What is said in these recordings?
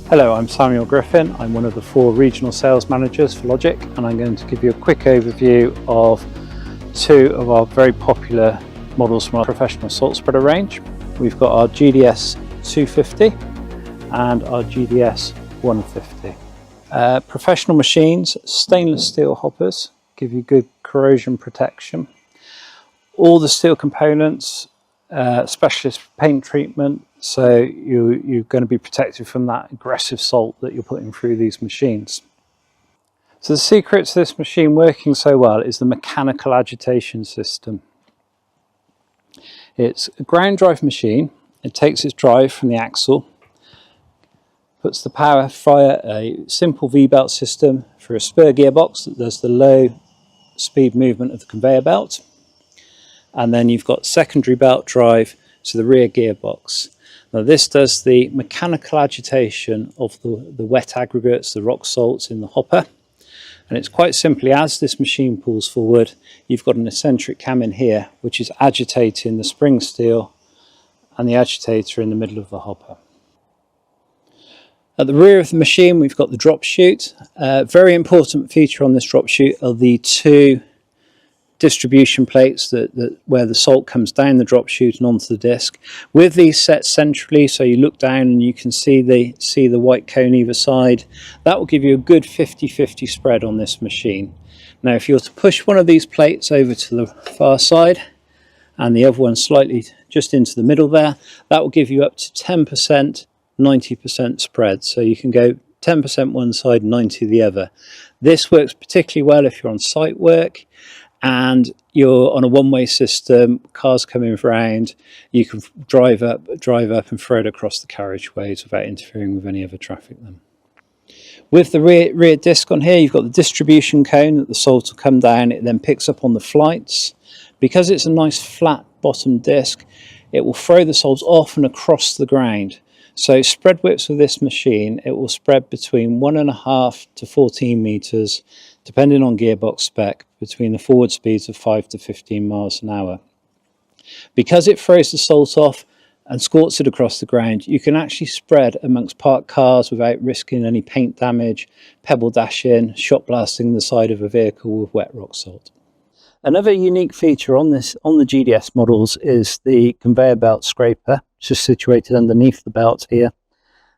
Hello, I'm Samuel Griffin. I'm one of the 4 regional sales managers for Logic, and I'm going to give you a quick overview of 2 of our very popular models from our professional salt spreader range. We've got our GDS 250 and our GDS 150. Professional machines, stainless steel hoppers, give you good corrosion protection. All the steel components, specialist paint treatment, so you're going to be protected from that aggressive salt that you're putting through these machines. So the secret to this machine working so well is the mechanical agitation system. It's a ground drive machine. It takes its drive from the axle, puts the power via a simple V-belt system through a spur gearbox that does the low speed movement of the conveyor belt. And then you've got secondary belt drive to the rear gearbox. Now this does the mechanical agitation of the wet aggregates, the rock salts in the hopper. And it's quite simply, as this machine pulls forward, you've got an eccentric cam in here, which is agitating the spring steel and the agitator in the middle of the hopper. At the rear of the machine, we've got the drop chute. Very important feature on this drop chute are the 2 distribution plates where the salt comes down the drop chute and onto the disc. With these set centrally, so you look down and you can see the white cone either side, that will give you a good 50-50 spread on this machine. Now if you were to push one of these plates over to the far side and the other one slightly just into the middle there, that will give you up to 10%, 90% spread. So you can go 10% one side, 90% the other. This works particularly well if you're on site work and you're on a one-way system, cars coming around, you can drive up and throw it across the carriageways without interfering with any other traffic then. With the rear disc on here, you've got the distribution cone that the salt will come down, it then picks up on the flights. Because it's a nice flat bottom disc, it will throw the salt off and across the ground. So spread widths with this machine, it will spread between 1.5 to 14 metres, depending on gearbox spec, between the forward speeds of 5 to 15 miles an hour. Because it throws the salt off and squirts it across the ground, you can actually spread amongst parked cars without risking any paint damage, pebble dashing, shot blasting the side of a vehicle with wet rock salt. Another unique feature on the GDS models is the conveyor belt scraper, just situated underneath the belt here.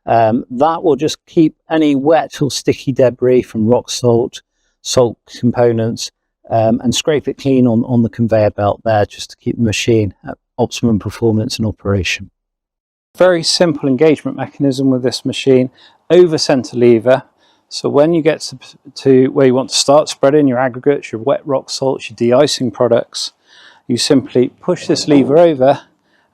That will just keep any wet or sticky debris from rock salt components and scrape it clean on the conveyor belt there, just to keep the machine at optimum performance and operation. Very simple engagement mechanism with this machine. Over center lever. So when you get to where you want to start spreading your aggregates, your wet rock salts, your de-icing products, you simply push this lever over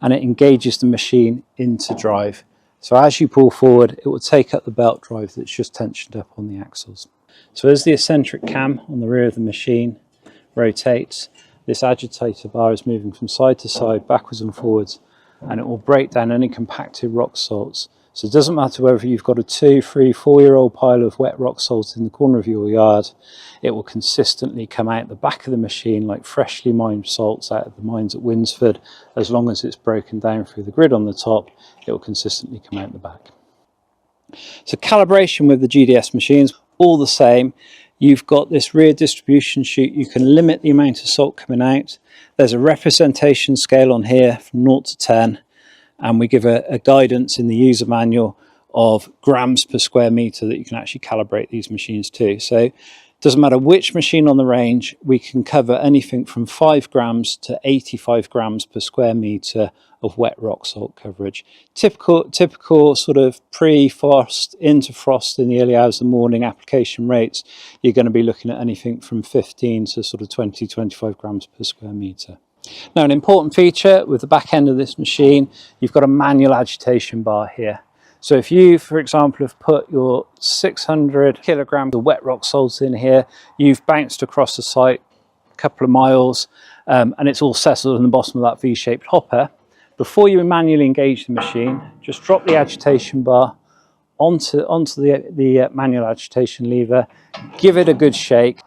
and it engages the machine into drive. So as you pull forward, it will take up the belt drive that's just tensioned up on the axles. So as the eccentric cam on the rear of the machine rotates, this agitator bar is moving from side to side, backwards and forwards, and it will break down any compacted rock salts. So it doesn't matter whether you've got a 2, 3, 4-year-old pile of wet rock salt in the corner of your yard, it will consistently come out the back of the machine like freshly mined salts out of the mines at Winsford. As long as it's broken down through the grid on the top, it will consistently come out the back. So calibration with the GDS machines, all the same. You've got this rear distribution chute, you can limit the amount of salt coming out. There's a representation scale on here from 0 to 10. And we give a guidance in the user manual of grams per square metre that you can actually calibrate these machines to. So it doesn't matter which machine on the range, we can cover anything from 5 grams to 85 grams per square metre of wet rock salt coverage. Typical sort of pre-frost into frost in the early hours of the morning application rates, you're going to be looking at anything from 15 to sort of 20-25 grams per square metre. Now, an important feature with the back end of this machine, you've got a manual agitation bar here. So if you, for example, have put your 600 kilograms of wet rock salt in here, you've bounced across the site a couple of miles, and it's all settled in the bottom of that V-shaped hopper. Before you manually engage the machine, just drop the agitation bar onto the manual agitation lever, give it a good shake.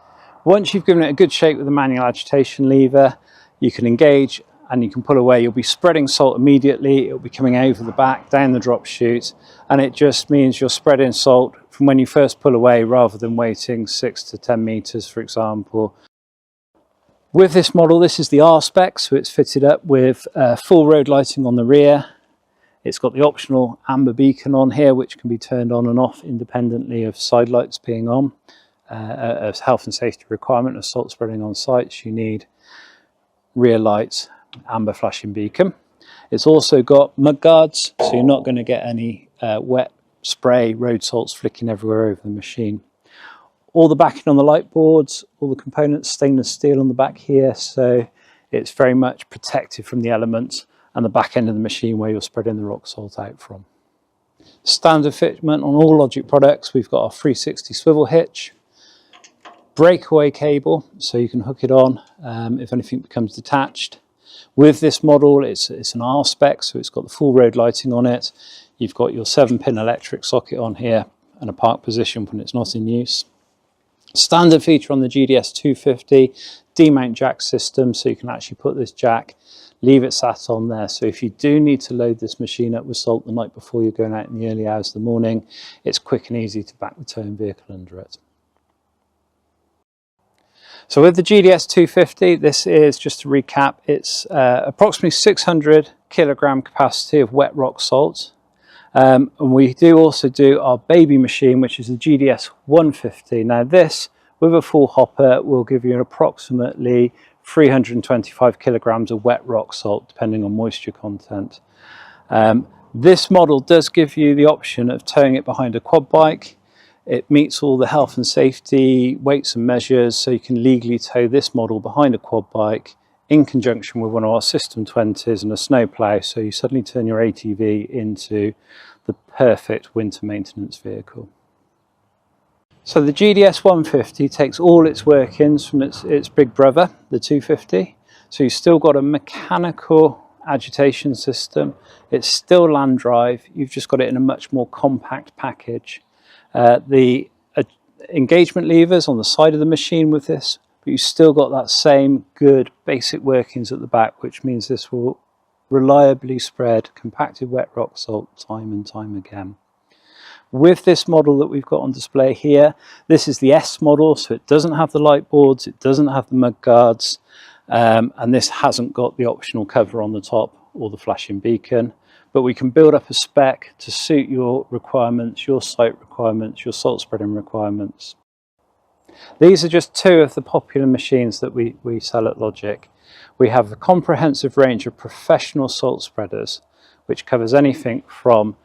Once you've given it a good shake with the manual agitation lever, you can engage and you can pull away. You'll be spreading salt immediately. It'll be coming over the back, down the drop chute, and it just means you're spreading salt from when you first pull away rather than waiting 6 to 10 meters, for example. With this model, this is the R spec, so it's fitted up with full road lighting on the rear. It's got the optional amber beacon on here, which can be turned on and off independently of side lights being on. A health and safety requirement of salt spreading on sites, you need rear lights, amber flashing beacon. It's also got mud guards, so you're not going to get any wet spray road salts flicking everywhere over the machine. All the backing on the light boards, all the components, stainless steel on the back here, so it's very much protected from the elements, and the back end of the machine where you're spreading the rock salt out from. Standard fitment on all Logic products, we've got a 360 swivel hitch, breakaway cable, so you can hook it on if anything becomes detached. With this model, it's an R spec, so it's got the full road lighting on it. You've got your 7-pin electric socket on here and a park position when it's not in use. Standard feature on the GDS 250, demount jack system, so you can actually put this jack, leave it sat on there, so if you do need to load this machine up with salt the night before you're going out in the early hours of the morning, it's quick and easy to back the towing vehicle under it. So with the GDS 250, this is, just to recap, it's approximately 600 kilogram capacity of wet rock salt. And we do also do our baby machine, which is the GDS 150. Now this, with a full hopper, will give you approximately 325 kilograms of wet rock salt, depending on moisture content. This model does give you the option of towing it behind a quad bike. It meets all the health and safety weights and measures, so you can legally tow this model behind a quad bike in conjunction with one of our System 20s and a snowplow, so you suddenly turn your ATV into the perfect winter maintenance vehicle. So the GDS 150 takes all its workings from its big brother, the 250. So you've still got a mechanical agitation system. It's still land drive. You've just got it in a much more compact package. The engagement levers on the side of the machine with this, but you've still got that same good basic workings at the back, which means this will reliably spread compacted wet rock salt time and time again. With this model that we've got on display here, this is the S model, so it doesn't have the light boards, it doesn't have the mud guards, and this hasn't got the optional cover on the top or the flashing beacon. But we can build up a spec to suit your requirements, your site requirements, your salt spreading requirements. These are just two of the popular machines that we sell at Logic. We have a comprehensive range of professional salt spreaders, which covers anything from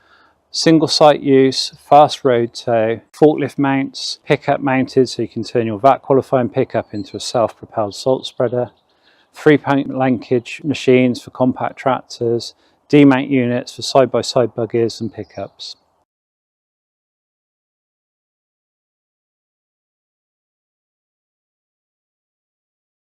single site use, fast road tow, forklift mounts, pickup mounted, so you can turn your VAT qualifying pickup into a self-propelled salt spreader, 3-point linkage machines for compact tractors, demount units for side-by-side buggies and pickups.